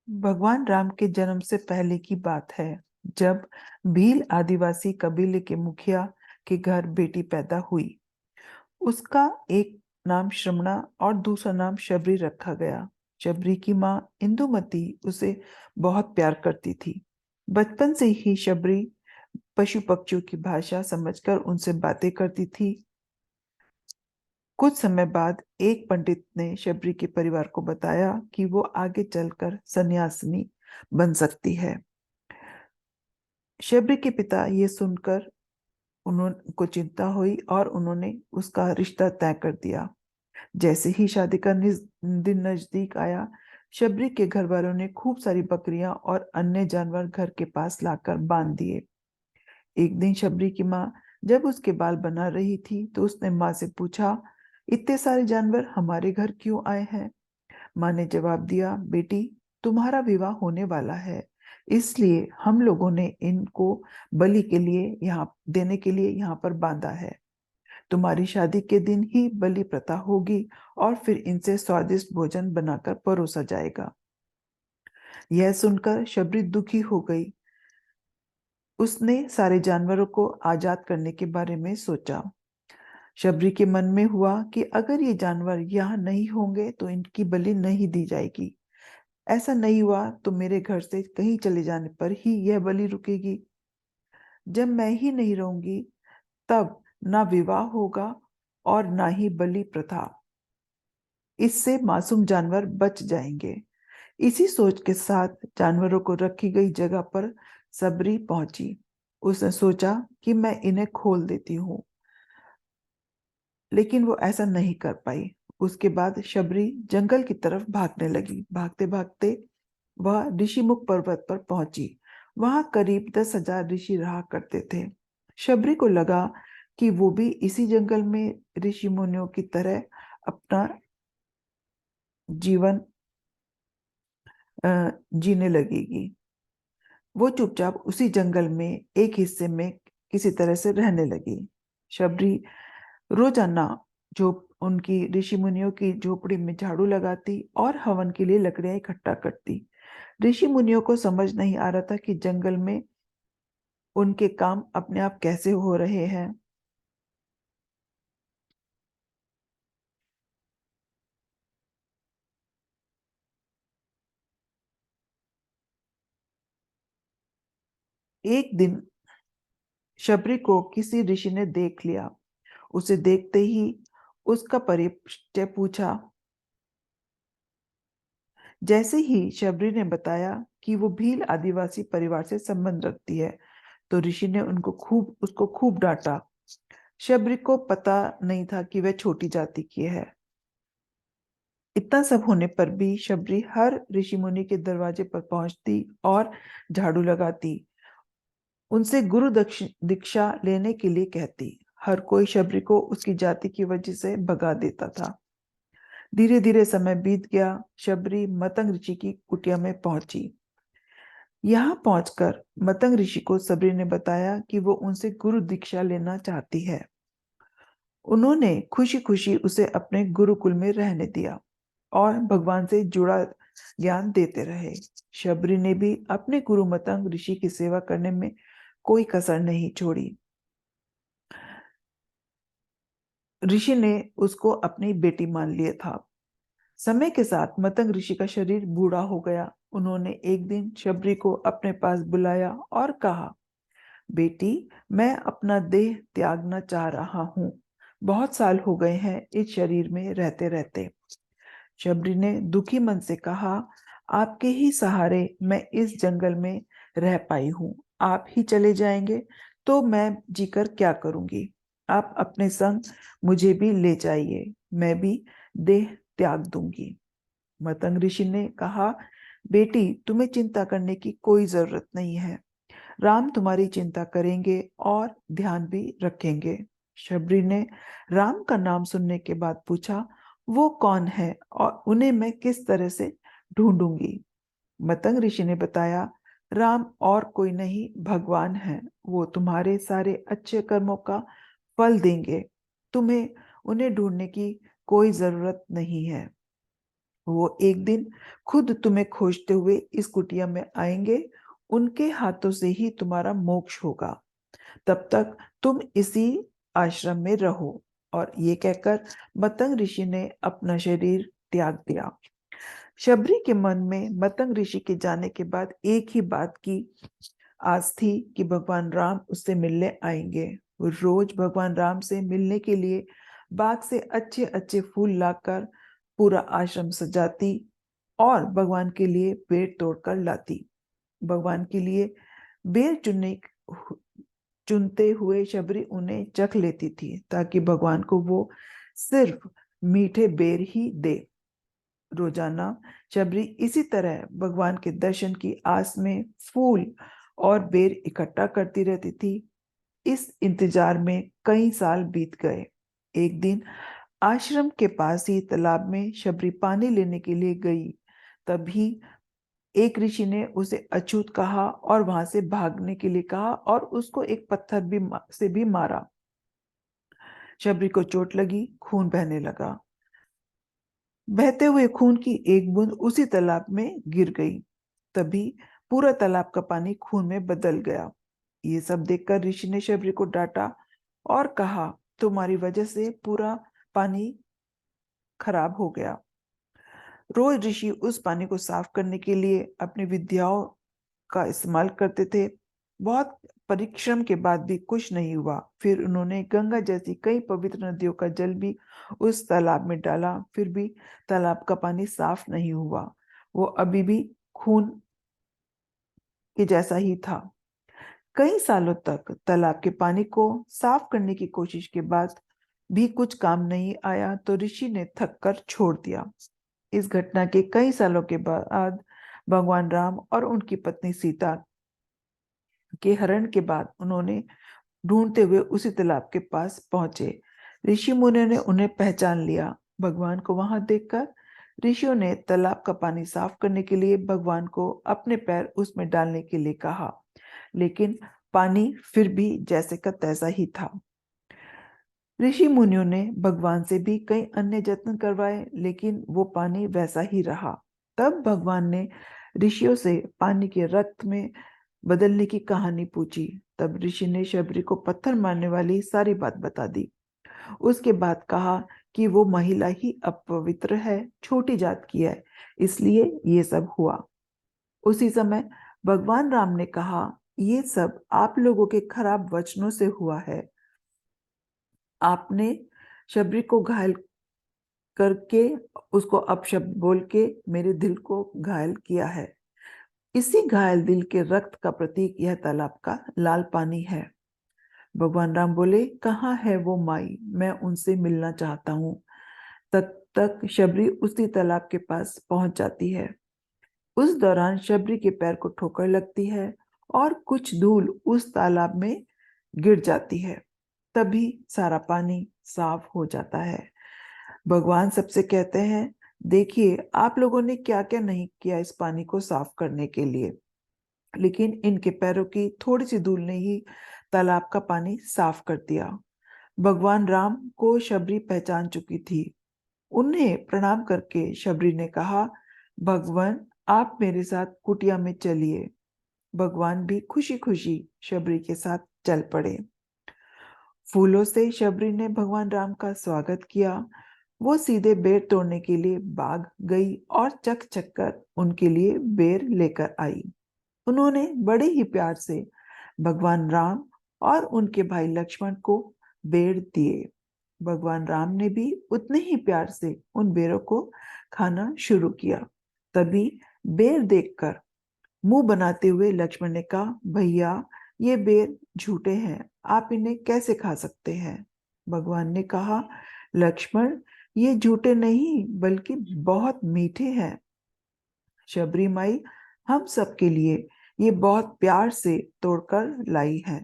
भगवान राम के जन्म से पहले की बात है, जब भील आदिवासी कबीले के मुखिया के घर बेटी पैदा हुई। उसका एक नाम श्रमणा और दूसरा नाम शबरी रखा गया। शबरी की माँ इंदुमती उसे बहुत प्यार करती थी। बचपन से ही शबरी पशु पक्षियों की भाषा समझकर उनसे बातें करती थी। कुछ समय बाद एक पंडित ने शबरी के परिवार को बताया कि वो आगे चलकर सन्यासिनी बन सकती है। शबरी के पिता ये सुनकर उनको चिंता हुई और उन्होंने उसका रिश्ता तय कर दिया। जैसे ही शादी का दिन नजदीक आया, शबरी के घर वालों ने खूब सारी बकरियां और अन्य जानवर घर के पास लाकर बांध दिए। एक दिन शबरी की माँ जब उसके बाल बना रही थी तो उसने माँ से पूछा, इतने सारे जानवर हमारे घर क्यों आए हैं? माँ ने जवाब दिया, बेटी, तुम्हारा विवाह होने वाला है, इसलिए हम लोगों ने इनको बलि के लिए यहाँ देने के लिए यहाँ पर बांधा है। तुम्हारी शादी के दिन ही बलि प्रथा होगी और फिर इनसे स्वादिष्ट भोजन बनाकर परोसा जाएगा। यह सुनकर शबरी दुखी हो गई। उसने सारे जानवरों को आजाद करने के बारे में सोचा। शबरी के मन में हुआ कि अगर ये जानवर यहाँ नहीं होंगे तो इनकी बलि नहीं दी जाएगी। ऐसा नहीं हुआ तो मेरे घर से कहीं चले जाने पर ही यह बलि रुकेगी। जब मैं ही नहीं रहूंगी तब ना विवाह होगा और ना ही बलि प्रथा। इससे मासूम जानवर बच जाएंगे। इसी सोच के साथ जानवरों को रखी गई जगह पर सबरी पहुंची। उसने सोचा कि मैं इन्हें खोल देती हूँ, लेकिन वो ऐसा नहीं कर पाई। उसके बाद शबरी जंगल की तरफ भागने लगी। भागते भागते वह ऋषिमुख पर्वत पर पहुंची। वहां करीब 10,000 ऋषि रहा करते थे। शबरी को लगा कि वो भी इसी जंगल में ऋषि मुनियों की तरह अपना जीवन जीने लगेगी। वो चुपचाप उसी जंगल में एक हिस्से में किसी तरह से रहने लगी। शबरी रोजाना जो उनकी ऋषि मुनियों की झोपड़ी में झाड़ू लगाती और हवन के लिए लकड़ियां इकट्ठा करती। ऋषि मुनियों को समझ नहीं आ रहा था कि जंगल में उनके काम अपने आप कैसे हो रहे हैं। एक दिन शबरी को किसी ऋषि ने देख लिया। उसे देखते ही उसका परिचय पूछा। जैसे ही शबरी ने बताया कि वो भील आदिवासी परिवार से संबंध रखती है, तो ऋषि ने उसको खूब डांटा। शबरी को पता नहीं था कि वह छोटी जाति की है। इतना सब होने पर भी शबरी हर ऋषि मुनि के दरवाजे पर पहुंचती और झाड़ू लगाती, उनसे दीक्षा लेने के लिए कहती। हर कोई शबरी को उसकी जाति की वजह से भगा देता था। धीरे धीरे समय बीत गया। शबरी मतंग ऋषि की कुटिया में पहुंची। यहाँ पहुंचकर मतंग ऋषि को सबरी ने बताया कि वो उनसे गुरु दीक्षा लेना चाहती है। उन्होंने खुशी खुशी उसे अपने गुरुकुल में रहने दिया और भगवान से जुड़ा ज्ञान देते रहे। शबरी ने भी अपने गुरु मतंग ऋषि की सेवा करने में कोई कसर नहीं छोड़ी। ऋषि ने उसको अपनी बेटी मान लिया था। समय के साथ मतंग ऋषि का शरीर बूढ़ा हो गया। उन्होंने एक दिन शबरी को अपने पास बुलाया और कहा, बेटी, मैं अपना देह त्यागना चाह रहा हूँ। बहुत साल हो गए हैं इस शरीर में रहते रहते। शबरी ने दुखी मन से कहा, आपके ही सहारे मैं इस जंगल में रह पाई हूँ। आप ही चले जाएंगे तो मैं जीकर क्या करूंगी? आप अपने संग मुझे भी ले जाइए, मैं भी देह त्याग दूंगी। मतंग ऋषि ने कहा, बेटी, तुम्हें चिंता करने की कोई जरूरत नहीं है। राम तुम्हारी चिंता करेंगे और ध्यान भी रखेंगे। शबरी ने राम का नाम सुनने के बाद पूछा, वो कौन है और उन्हें मैं किस तरह से ढूंढूंगी? मतंग ऋषि ने बताया, राम और कोई नहीं, भगवान है। वो तुम्हारे सारे अच्छे कर्मों का फल देंगे। तुम्हें उन्हें ढूंढने की कोई जरूरत नहीं है। वो एक दिन खुद तुम्हें खोजते हुए इस कुटिया में आएंगे, उनके हाथों से ही तुम्हारा मोक्ष होगा। तब तक तुम इसी आश्रम में रहो। और ये कहकर मतंग ऋषि ने अपना शरीर त्याग दिया। शबरी के मन में मतंग ऋषि के जाने के बाद एक ही बात की आस थी कि भगवान राम उससे मिलने आएंगे। वो रोज भगवान राम से मिलने के लिए बाग से अच्छे अच्छे फूल लाकर पूरा आश्रम सजाती और भगवान के लिए पेड़ तोड़कर लाती। भगवान के लिए बेर चुनते हुए शबरी उन्हें चख लेती थी, ताकि भगवान को वो सिर्फ मीठे बेर ही दे। रोजाना शबरी इसी तरह भगवान के दर्शन की आस में फूल और बेर इकट्ठा करती रहती थी। इस इंतजार में कई साल बीत गए। एक दिन आश्रम के पास ही तालाब में शबरी पानी लेने के लिए गई। तभी एक ऋषि ने उसे अछूत कहा और वहां से भागने के लिए कहा और उसको एक पत्थर से भी मारा। शबरी को चोट लगी, खून बहने लगा। बहते हुए खून की एक बूंद उसी तालाब में गिर गई। तभी पूरा तालाब का पानी खून में बदल गया। ये सब देखकर ऋषि ने शबरी को डांटा और कहा, तुम्हारी वजह से पूरा पानी खराब हो गया। रोज ऋषि उस पानी को साफ करने के लिए अपनी विद्याओं का इस्तेमाल करते थे। बहुत परिश्रम के बाद भी कुछ नहीं हुआ। फिर उन्होंने गंगा जैसी कई पवित्र नदियों का जल भी उस तालाब में डाला, फिर भी तालाब का पानी साफ नहीं हुआ। वो अभी भी खून के जैसा ही था। कई सालों तक तालाब के पानी को साफ करने की कोशिश के बाद भी कुछ काम नहीं आया, तो ऋषि ने थक कर छोड़ दिया। इस घटना के कई सालों के बाद भगवान राम और उनकी पत्नी सीता के हरण के बाद उन्होंने ढूंढते हुए उसी तालाब के पास पहुंचे। ऋषि मुनियों ने उन्हें पहचान लिया। भगवान को वहां देखकर ऋषियों ने तालाब का पानी साफ करने के लिए भगवान को अपने पैर उसमें डालने के लिए कहा, लेकिन पानी फिर भी जैसे का तैसा ही था। ऋषि मुनियों ने भगवान से भी कई अन्य यत्न करवाए, लेकिन वो पानी वैसा ही रहा। तब भगवान ने ऋषियों से पानी के रक्त में बदलने की कहानी पूछी। तब ऋषि ने शबरी को पत्थर मारने वाली सारी बात बता दी। उसके बाद कहा कि वो महिला ही अपवित्र है, छोटी जात की है, इसलिए ये सब हुआ। उसी समय भगवान राम ने कहा, ये सब आप लोगों के खराब वचनों से हुआ है। आपने शबरी को घायल करके उसको अपशब्द बोल के मेरे दिल को घायल किया है। इसी घायल दिल के रक्त का प्रतीक यह तालाब का लाल पानी है। भगवान राम बोले, कहाँ है वो माई, मैं उनसे मिलना चाहता हूँ। तब तक शबरी उसी तालाब के पास पहुंच जाती है। उस दौरान शबरी के पैर को ठोकर लगती है और कुछ धूल उस तालाब में गिर जाती है। तभी सारा पानी साफ हो जाता है। भगवान सबसे कहते हैं, देखिए आप लोगों ने क्या क्या नहीं किया इस पानी को साफ करने के लिए, लेकिन इनके पैरों की थोड़ी सी धूल ने ही तालाब का पानी साफ कर दिया। भगवान राम को शबरी पहचान चुकी थी। उन्हें प्रणाम करके शबरी ने कहा, भगवान आप मेरे साथ कुटिया में चलिए। भगवान भी खुशी खुशी शबरी के साथ चल पड़े। फूलों से शबरी ने भगवान राम का स्वागत किया। वो सीधे बेर तोड़ने के लिए बाग गई और चक चक कर उनके लिए बेर लेकर आई। उन्होंने बड़े ही प्यार से भगवान राम और उनके भाई लक्ष्मण को बेर दिए। भगवान राम ने भी उतने ही प्यार से उन बेरों को खाना शुरू किया। तभी बेर देखकर मुंह बनाते हुए लक्ष्मण ने कहा, भैया ये बेर झूठे हैं, आप इन्हें कैसे खा सकते हैं। भगवान ने कहा, लक्ष्मण ये झूठे नहीं बल्कि बहुत मीठे हैं। शबरी माई हम सबके लिए ये बहुत प्यार से तोड़कर लाई है।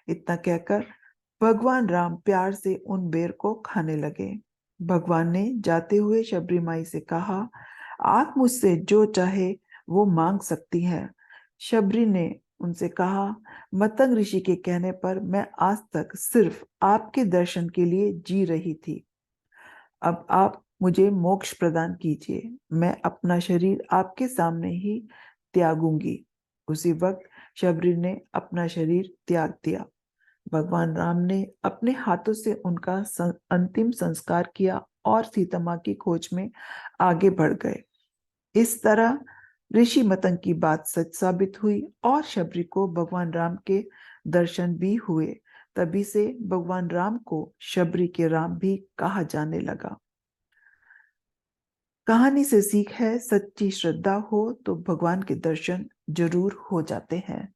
इतना कहकर भगवान राम प्यार से उन बेर को खाने लगे। भगवान ने जाते हुए शबरी माई से कहा, आप मुझसे जो चाहे वो मांग सकती हैं। शबरी ने उनसे कहा, मतंग ऋषि के कहने पर मैं आज तक सिर्फ आपके दर्शन के लिए जी रही थी। अब आप मुझे मोक्ष प्रदान कीजिए, मैं अपना शरीर आपके सामने ही त्यागूंगी। उसी वक्त शबरी ने अपना शरीर त्याग दिया। भगवान राम ने अपने हाथों से उनका अंतिम संस्कार किया और सीता माँ की खोज में आगे बढ़ गए। इस तरह ऋषि मतंग की बात सच साबित हुई और शबरी को भगवान राम के दर्शन भी हुए। तभी से भगवान राम को शबरी के राम भी कहा जाने लगा। कहानी से सीख है, सच्ची श्रद्धा हो तो भगवान के दर्शन जरूर हो जाते हैं।